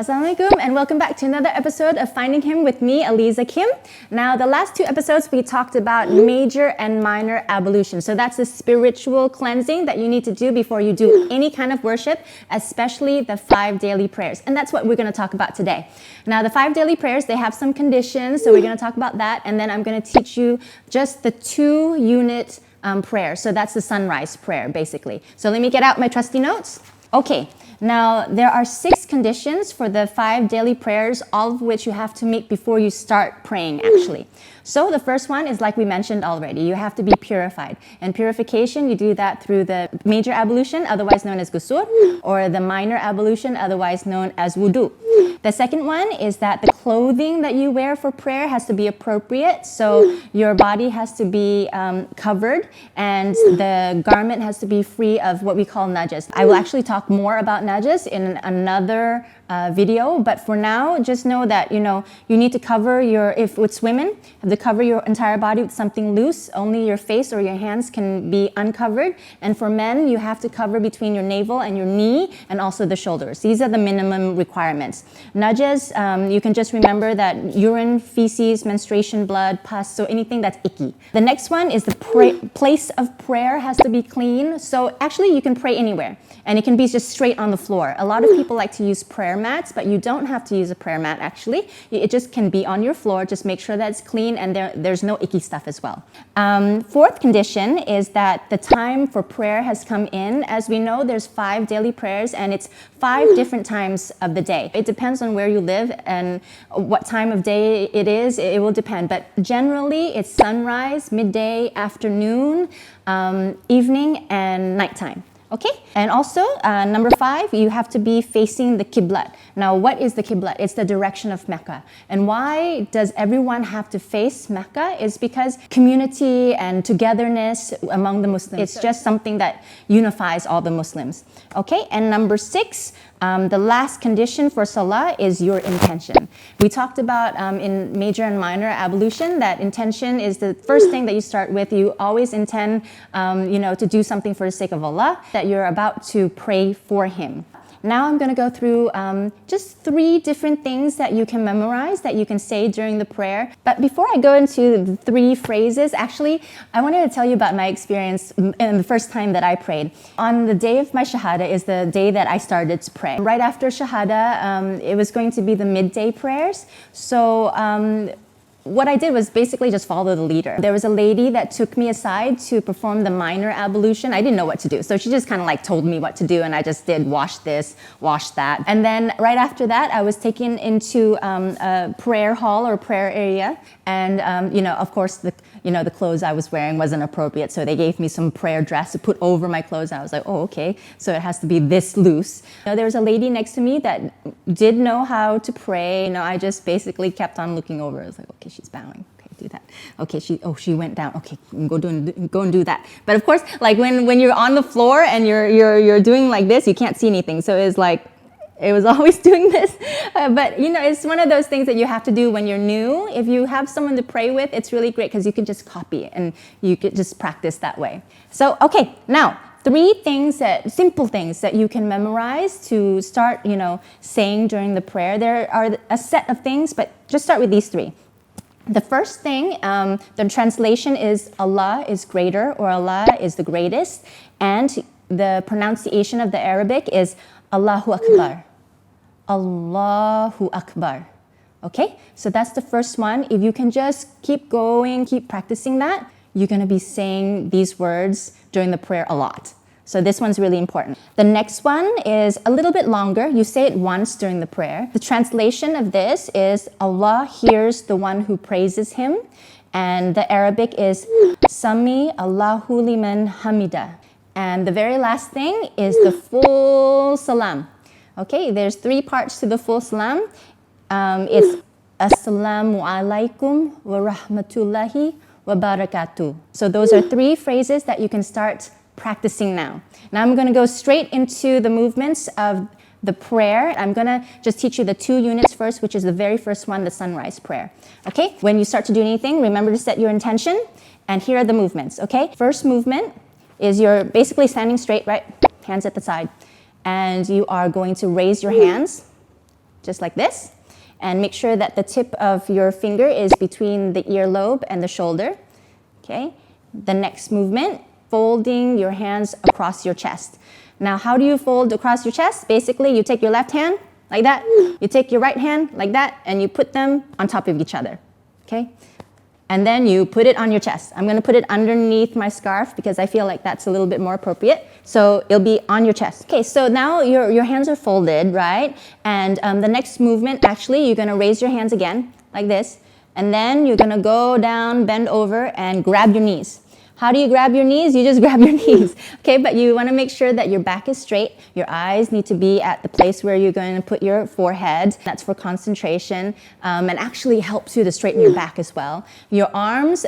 Assalamualaikum and welcome back to another episode of Finding Him with me, Aliza Kim. Now, the last two episodes we talked about major and minor ablution. So that's the spiritual cleansing that you need to do before you do any kind of worship, especially the 5 daily prayers. And that's what we're going to talk about today. Now, the 5 daily prayers, they have some conditions, so we're going to talk about that. And then I'm going to teach you just the 2-unit prayer. So that's the sunrise prayer, basically. So let me get out my trusty notes. Okay. Now, there are 6 conditions for the 5 daily prayers, all of which you have to meet before you start praying, actually. So the first one is like we mentioned already, you have to be purified. And purification, you do that through the major ablution, otherwise known as ghusl, or the minor ablution, otherwise known as wudu. The second one is that the clothing that you wear for prayer has to be appropriate. So your body has to be covered and the garment has to be free of what we call najas. I will actually talk more about najas in another video, but for now, just know that, you need to cover if it's women, you have to cover your entire body with something loose. Only your face or your hands can be uncovered. And for men, you have to cover between your navel and your knee and also the shoulders. These are the minimum requirements. Najas, you can just remember that urine, feces, menstruation, blood, pus, so anything that's icky. The next one is the place of prayer has to be clean. So actually, you can pray anywhere. And it can be just straight on the floor. A lot of people like to use prayer mats, but you don't have to use a prayer mat, actually. It just can be on your floor. Just make sure that it's clean and there's no icky stuff as well. Fourth condition is that the time for prayer has come in. As we know, there's 5 daily prayers, and it's 5 different times of the day. It depends on where you live and what time of day it is. It will depend. But generally, it's sunrise, midday, afternoon, evening, and nighttime. Okay, and also number 5, you have to be facing the Qiblat. Now, what is the Qiblat? It's the direction of Mecca. And why does everyone have to face Mecca? Is because community and togetherness among the Muslims. It's just something that unifies all the Muslims. Okay, and number 6, the last condition for salah is your intention. We talked about in major and minor ablution that intention is the first thing that you start with. You always intend, to do something for the sake of Allah, that you're about to pray for Him. Now I'm going to go through just 3 different things that you can memorize, that you can say during the prayer. But before I go into the 3 phrases, actually, I wanted to tell you about my experience in the first time that I prayed. On the day of my Shahada is the day that I started to pray. Right after Shahada, it was going to be the midday prayers. So what I did was basically just follow the leader. There was a lady that took me aside to perform the minor ablution. I didn't know what to do. So she just kind of like told me what to do, and I just did wash this, wash that. And then right after that, I was taken into a prayer hall or prayer area. And, of course, the clothes I was wearing wasn't appropriate. So they gave me some prayer dress to put over my clothes. I was like, oh, okay. So it has to be this loose. There was a lady next to me that did know how to pray. I just basically kept on looking over. I was like, okay, she's bowing. Okay, do that. Okay, she went down. Okay, go and do that. But of course, like when you're on the floor and you're doing like this, you can't see anything. So it's like, it was always doing this, but it's one of those things that you have to do when you're new. If you have someone to pray with, it's really great because you can just copy and you could just practice that way. So, okay, now 3 simple things that you can memorize to start, saying during the prayer. There are a set of things, but just start with these 3. The first thing, the translation is Allah is greater, or Allah is the greatest, and the pronunciation of the Arabic is Allahu Akbar. Allahu Akbar. Okay, so that's the first one. If you can just keep going, keep practicing that, you're going to be saying these words during the prayer a lot. So this one's really important. The next one is a little bit longer. You say it once during the prayer. The translation of this is Allah hears the one who praises Him. And the Arabic is Sami Allahu liman hamida. And the very last thing is the full salam. Okay, there's 3 parts to the full salam. It's Assalamu alaikum wa rahmatullahi wa barakatuh. So those are 3 phrases that you can start practicing now. Now I'm going to go straight into the movements of the prayer. I'm going to just teach you the 2 units first, which is the very first one, the sunrise prayer. Okay, when you start to do anything, remember to set your intention. And here are the movements, okay? First movement is you're basically standing straight, right? Hands at the side. And you are going to raise your hands just like this. And make sure that the tip of your finger is between the earlobe and the shoulder. Okay. The next movement, folding your hands across your chest. Now, how do you fold across your chest? Basically, you take your left hand like that, you take your right hand like that, and you put them on top of each other. Okay. And then you put it on your chest. I'm going to put it underneath my scarf because I feel like that's a little bit more appropriate. So it'll be on your chest. Okay, so now your hands are folded, right? And the next movement, actually, you're going to raise your hands again, like this. And then you're going to go down, bend over, and grab your knees. How do you grab your knees? You just grab your knees, okay? But you want to make sure that your back is straight. Your eyes need to be at the place where you're going to put your forehead. That's for concentration and actually helps you to straighten your back as well. Your arms,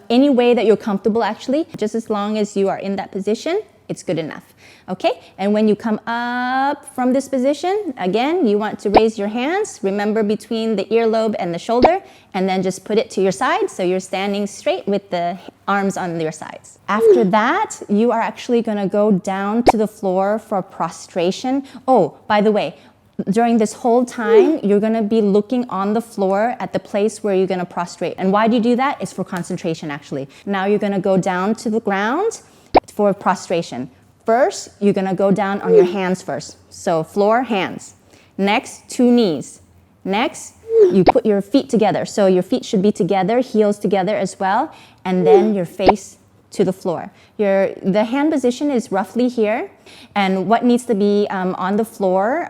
any way that you're comfortable actually, just as long as you are in that position, it's good enough. Okay, and when you come up from this position, again, you want to raise your hands, remember between the earlobe and the shoulder, and then just put it to your side so you're standing straight with the arms on your sides. After that, you are actually going to go down to the floor for prostration. Oh, by the way, during this whole time, you're going to be looking on the floor at the place where you're going to prostrate. And why do you do that? It's for concentration, actually. Now you're going to go down to the ground for prostration. First, you're going to go down on your hands first. So floor, hands. Next, two knees. Next, you put your feet together. So your feet should be together, heels together as well. And then your face to the floor. The hand position is roughly here. And what needs to be on the floor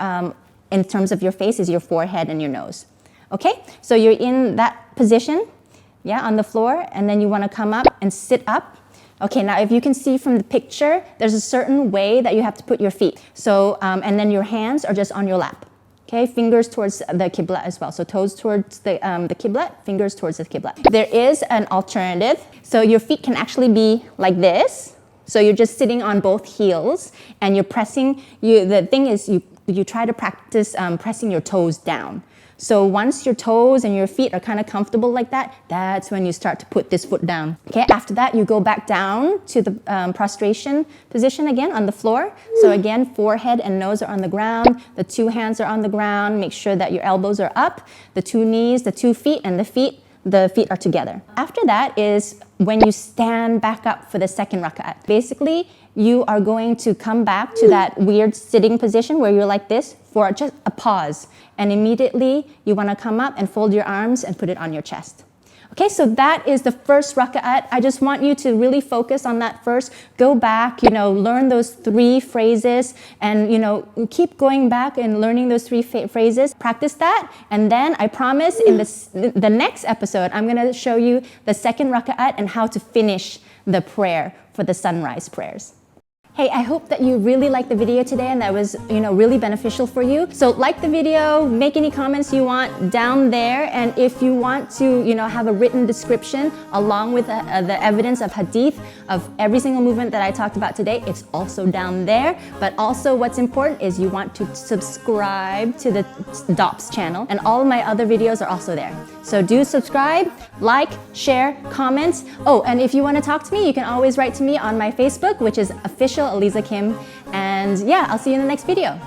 in terms of your face is your forehead and your nose. Okay, so you're in that position, yeah, on the floor. And then you want to come up and sit up. Okay, now if you can see from the picture, there's a certain way that you have to put your feet. So, and then your hands are just on your lap. Okay, fingers towards the Qibla as well. So toes towards the Qibla, fingers towards the Qibla. There is an alternative. So your feet can actually be like this. So you're just sitting on both heels and you're pressing, the thing is you try to practice pressing your toes down. So once your toes and your feet are kind of comfortable like that, that's when you start to put this foot down. Okay, after that, you go back down to the prostration position again on the floor. So again, forehead and nose are on the ground. The two hands are on the ground. Make sure that your elbows are up. The two knees, the 2 feet, and the feet are together. After that is when you stand back up for the second raka'at. Basically, you are going to come back to that weird sitting position where you're like this for just a pause. And immediately you want to come up and fold your arms and put it on your chest. Okay, so that is the first raka'at. I just want you to really focus on that first. Go back, learn those 3 phrases and, keep going back and learning those 3 phrases. Practice that. And then I promise in the next episode, I'm going to show you the second raka'at and how to finish the prayer for the sunrise prayers. Hey, I hope that you really liked the video today and that was, really beneficial for you. So like the video, make any comments you want down there. And if you want to, have a written description along with the evidence of hadith of every single movement that I talked about today, it's also down there. But also what's important is you want to subscribe to the DOPS channel and all of my other videos are also there. So do subscribe, like, share, comment. Oh, and if you want to talk to me, you can always write to me on my Facebook, which is official Aliza Kim. And yeah, I'll see you in the next video.